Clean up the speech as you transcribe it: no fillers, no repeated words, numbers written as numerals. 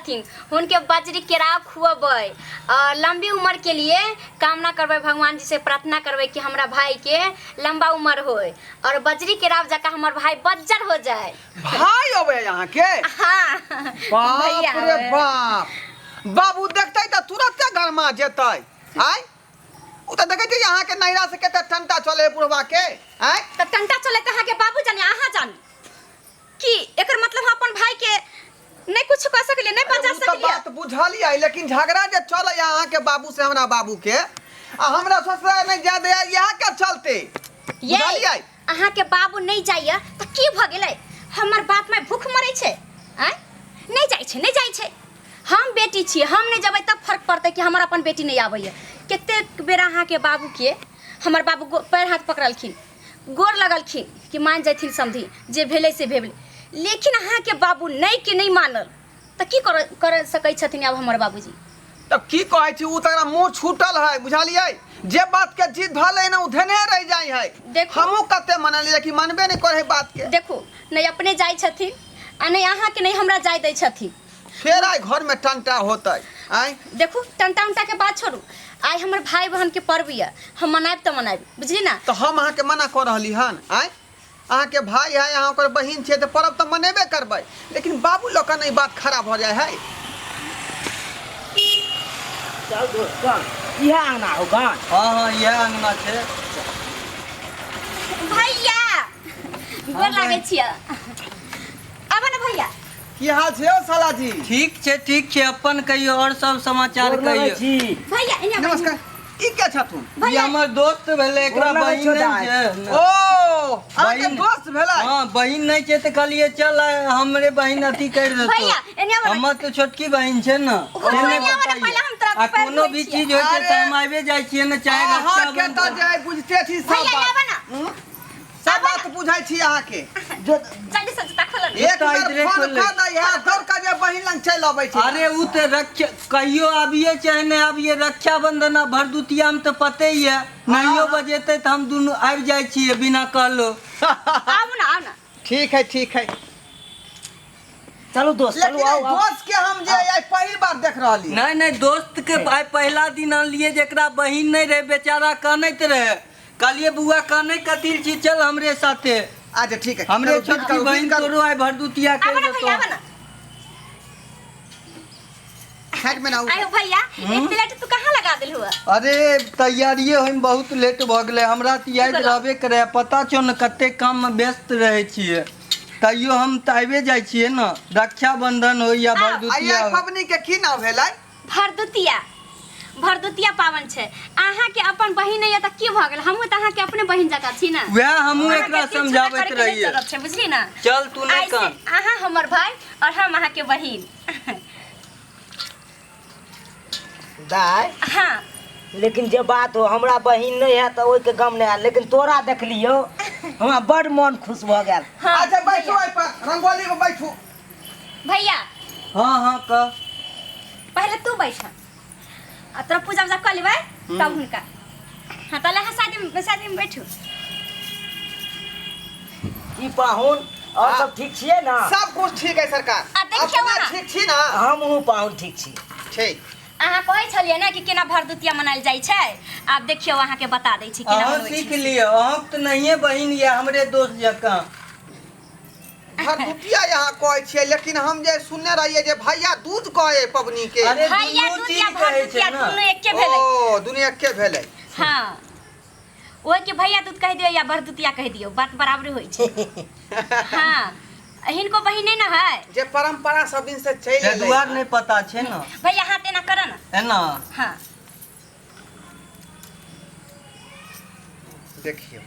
छथिन उनके बजरी केराव खुअबै और लंबी उम्र के लिए कामना करबै, भगवान जी से प्रार्थना करबै कि हमरा भाई के लंबा उम्र होए और बजरी केराव जका हमर भाई बज्जर हो जाए। भाई अबे यहाँ के? हाँ बाप रे बाप, बाबू देखते तो तुरंत गरमा जेते। आय उ त देखे छी यहाँ के नैरा से केते टंटा चले पुरवा के। आय त टंटा चले कहा के बाबू जाने अहाँ जानी कि एकर मतलब हम अपन भाई के नहीं कुछ कह सकले नहीं बजा सकले। बात बुझलिए लेकिन झगड़ा जे चले यहाँ के बाबू से हमरा बाबू के आ हमरा ससुराल में ज्यादा यहाँ के चलते ये अहाँ के बाबू नहीं जाइए त की भ गेलै? हमर बाप में भूख मरै छै? आय नहीं जाय छै, नहीं जाय छै। हम बेटी छी, हम नहीं जबै तब फर्क पड़तै कि हमर अपन बेटी नहीं आबैए। कते बेर अहाँ के बाबू के हमर बाबू पैर हाथ पकड़लखिन, गोर लगलखिन कि मान जैथिन समधी जे भेलै से भेलै, लेकिन अहाँ के बाबू नहीं के नहीं मानल त की कर सकै छथिन अब हमर बाबूजी? तब की कहै छी उ तकरा मुंह छूटल है बुझलिए, जे बात के जिद भले न उधने रह जाय है। हमहु कते मनलिए कि मनबे नहीं करे बात के। देखो नहीं अपने जाय छथिन आ नहीं अहाँ के नहीं हमरा जाय दै छथिन, फिर आई घर में टंटा होता है। आय देखो टंटा उंटा के बात छोड़ू, आई हमर भाई बहन के पर्व है, हम मनाएब त मनाएब, बुझली ना? तो हम अहाँ के मना कर रहली हन। आय अहाँ के भाई है, अहाँ ओकर बहिन छे, तो पर्व तो मनेबे करबै, लेकिन बाबू लोग का नहीं बात खराब हो जाए है। चल दोस्त चल, यह अंगना होगा। हाँ हाँ यह अंगना छे। भैया गोर लागे छियै, आबा ना भैया। की हाल छे ओ साला जी? ठीक छे अपन कहियो और सब समाचार कहियो। भैया इने नमस्कार। ई क्या छथुन? ये हमर दोस्त भेले, एकरा बहिन नहीं छे। ओ आके दोस्त भेलै? हां बहिन नहीं छे त कहलिए चल हमरे बहिन अथी कर देतो। भैया इने आबा। हमर तो छोटकी बहिन छे ना, पहले हम तरफ आ कोनो भी चीज होय छे त हम आबे जाय छिए ना, चाहे अहाँ रक्षा के त जाय बुझते छी सब भैया आबा बात। ना, सब बात बुझाई छी अहाँ के। जल्दी से जूता खोल ले। एक बार फोन कर दै है, दौड़ का जे बहिन लंग चल आबै छै। अरे उ त रक्षा कहियो आबिए चाहे नहीं आबिए, रक्षाबंधन आ भरदुतिया में तो पते ही है, नहियो बजेते त हम दोनों आबि जाय छिए बिना कहलो। आओ ना। ठीक है। चलो दोस्त चलो लेकिन आओ आओ। दोस्त के हम जे आई पहली बार देख रहली। नहीं दोस्त के भाई पहला दिन आनलिए, जेकरा बहिन नहीं रहे बेचारा कानैत रहे, कहलिए बुआ कानै कथिल छी, चल हमरे साथे। अच्छा ठीक है, हमरे छोटकी बहिन तोरो आइ भरदुतिया के आबा ना भैया, आबा देतो। ना। साइड में ना आयो भैया, एक प्लेट तू कहाँ लगा दिल हुआ? अरे तैयारिए होइम बहुत लेट भ गेले, हमरा त याद रहबे करे, पता छौ न कते काम में व्यस्त रहे छिए, तैयो हम त आबे जाय छिए न। रक्षाबंधन हो या भरदुतिया आई हो। पबनी के की नाम भेलै? भरदुतिया पावन छै। अहाँ के अपन बहिन नहीं त की भ गेल? हमहु त अहाँ के अपने बहिन जका छी ना। वह हमहु एकरा समझावत रहिए। बुझली ना? चल तू नहीं कान। अहाँ हमर भाई और हम अहाँ के बहिन। दाय हाँ लेकिन जे बात हो हमरा बहिन नहीं है तो ओइ के गम नहीं है, लेकिन तोरा देख लियो हमरा बड़ मन खुश भ गेल। हाँ अच्छा बैठो आई पर रंगोली में बैठो। भैया हाँ कह। पहले तू बैठ, आ तोरा पूजा उजा कर लेबै तब हुनका। हाँ तले हाँ शादी में बैठू। की पाहुन और सब ठीक छिए ना? सब कुछ ठीक है सरकार। आ, देखियौ अपना ना। ठीक छी ना? हमहु पाहुन ठीक छी। ठीक। अहाँ कहै छलिए ना कि केना भरदुतिया मनायल जाइ छै, आब देखियौ अहाँ के बता दै छी केना अहाँ मनबै सीख छी। लियो, अहाँ त नहिए बहिन ये हमरे दोस्त जकां। भरदुतिया यहाँ कहै छियै, लेकिन हम जे सुनने रहिए जे भैया दूध कहे पबनी के। अरे भैया दुनू दूध चीज या कहै भरदुतिया छै ना। दुनू एके भेलै। ओ दुनिया के भेलै। हाँ ओए के भैया दूध कह दियो या भरदुतिया कह दियो, बात बराबर होई छै। हाँ हिनको बहिन नहीं ना है, जे परंपरा सब दिन से चल ते दुआर नहीं पता छे ना। भैया हाथ एना कर ना। है ना? हाँ देखियो